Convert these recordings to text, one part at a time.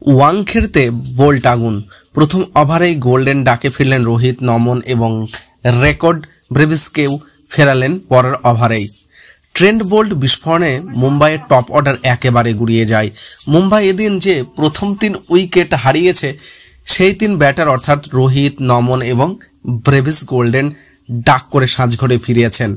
ওয়াংখেড়েতে bolt আগুন। প্রথম ওভারেই golden ডাকে ফিরলেন রোহিত, নমন এবং রেকর্ড ব্রেভিসকেও ফেরালেন পরের ওভারেই। ট্রেন্ট বোল্ট বিস্ফোরণে মুম্বাইয়ের টপ অর্ডার একেবারে গুড়িয়ে যায়। মুম্বাই এদিন যে প্রথম 3 উইকেট হারিয়েছে সেই 3 ব্যাটার অর্থাৎ রোহিত, নমন এবং ব্রেভিস গোল্ডেন ডাক করে সাজঘরে ফিরিয়েছেন।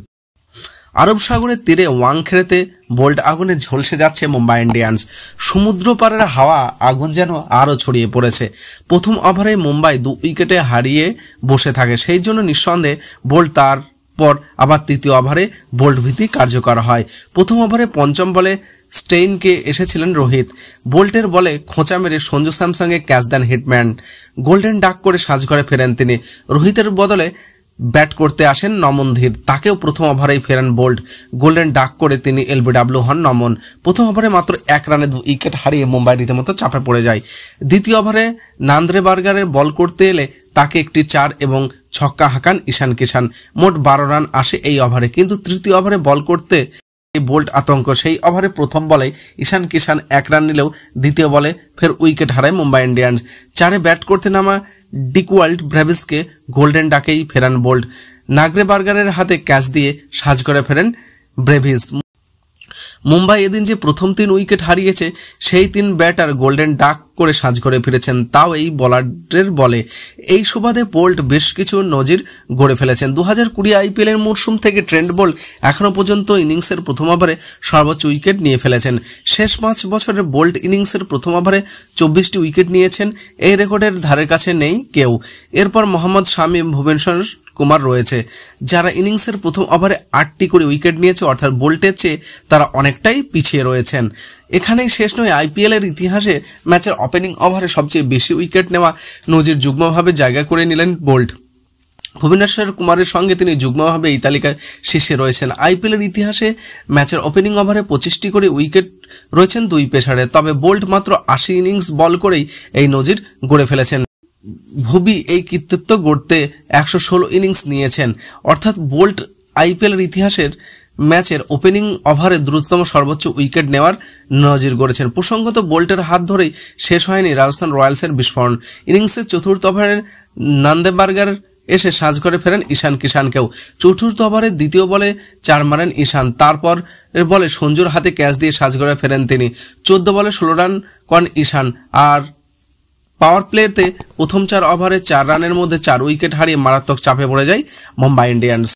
আরব সাগরের তীরে ওয়াংখেড়েতে বোল্ট আগুনে ঝলসে যাচ্ছে মুম্বাই ইন্ডিয়ান্স। সমুদ্র পাড়ের হাওয়া আগুন যেন আরও ছড়িয়ে পড়েছে। প্রথম ওভারে মুম্বাই 2 উইকেটে হারিয়ে বসে থাকে, সেই জন্য নিঃসন্দেহে বোল্ট তারপর আবার তৃতীয় ওভারে বোল্ট ভীতি কার্যকর হয়। প্রথম ওভারে পঞ্চম বলে স্টেইনকে এসেছিলেন রোহিত। বোল্টের বলে খোঁচা মেরে সঞ্জু স্যামসংয়ে ক্যাচ দেন হিটম্যান। গোল্ডেন ডাক করে সাজঘরে ফেরেন তিনি। রোহিতের বদলে ব্যাট করতে আসেন নমন ধীর, তাকেও প্রথম ওভারেই ফেরান বোল্ট। গোল্ডেন ডাক করে তিনি এলবিডব্লিউ হন নমন। প্রথম ওভারে মাত্র 1 রানে 2 উইকেট হারিয়ে মুম্বাই রীতিমতো চাপে পড়ে যায়। দ্বিতীয় ওভারে নান্দ্রেবার্গারের বল করতে এলে তাকে একটি 4 এবং ছক্কা হাঁকান ঈশান কিষান। মোট 12 রান আসে এই ওভারে, কিন্তু তৃতীয় ওভারে বল করতে বোল্ট আতঙ্ক। সেই ওভারে প্রথম বলে ঈশান কিষান 1 রান নিলেও দ্বিতীয় বলে ফের উইকেট হারায় মুম্বাই ইন্ডিয়ান্স। 4-এ ব্যাট করতে নামা ডিকওয়াল্ড ব্রেভিসকে গোল্ডেন ডাকেই ফেরান বোল্ট। নান্দ্রেবার্গারের হাতে ক্যাচ দিয়ে সাজঘরে ফেরেন ব্রেভিস। মুম্বাই এদিন যে প্রথম 3 উইকেট হারিয়েছে সেই 3 ব্যাটার গোল্ডেন ডাক করে সাজঘরে ফিরেছেন, তাও এই বোলারের বলে। এই সুবাদে বোল্ট বেশ কিছু নজির গড়ে ফেলেছেন। 2020 IPL এর মরশুম থেকে ট্রেন্ট বোল্ট এখনো পর্যন্ত ইনিংসের প্রথম ওভারে সর্বোচ্চ উইকেট নিয়ে ফেলেছেন। শেষ 5 বছরের বোল্ট ইনিংসের প্রথম ওভারে 24টি উইকেট নিয়েছেন। এই রেকর্ডের ধারের কাছে নেই কেউ। এরপর মোহাম্মদ শামি, ভুবনেশ্বর কুমার রয়েছে, যারা ইনিংসের প্রথম ওভারে 8টি করে উইকেট নিয়েছে, অর্থাৎ বোল্টের চেয়ে তারা অনেকটাই পিছিয়ে রয়েছেন। এখানেই শেষ নয়, IPL এর ইতিহাসে ম্যাচের ওপেনিং ওভারে সবচেয়ে বেশি উইকেট নেওয়া নজির যুগ্মভাবে জায়গা করে নিলেন বোল্ট। ভুবনেশ্বর কুমারের সঙ্গে তিনি যুগ্মভাবে এই তালিকার শীর্ষে রয়েছেন। IPL এর ইতিহাসে ম্যাচের ওপেনিং ওভারে 25টি করে উইকেট রয়েছেন 2 পেসারে, তবে বোল্ট মাত্র 80 ইনিংস বল করেই এই নজির গড়ে ফেলেছেন। ভুবি এই কৃতিত্ব গড়তে 116 ইনিংস নিয়েছেন, অর্থাৎ বোল্ট IPL এর ইতিহাসের ম্যাচের ওপেনিং ওভারে দ্রুততম সর্বোচ্চ উইকেট নেওয়ার নজির গড়েছেন। প্রসঙ্গত বোল্টের হাত ধরেই শেষ হয়নি রাজস্থান রয়্যালসের বিস্ফোরণ। ইনিংসের চতুর্থ ওভারে নান্দেবার্গার এসে সাজঘরে ফেরেন ঈশান কিষানকেও। চতুর্থ ওভারে দ্বিতীয় বলে 4 মারেন ঈশান, তারপর বলে সঞ্জুর হাতে ক্যাচ দিয়ে সাজঘরে ফেরেন তিনি। 14 বলে 16 রান করেন ঈশান। আর পাওয়ার প্লেতে প্রথম 4 ওভারে 4 রানের মধ্যে 4 উইকেট হারিয়ে মারাত্মক চাপে পড়ে যায় মুম্বাই ইন্ডিয়ান্স।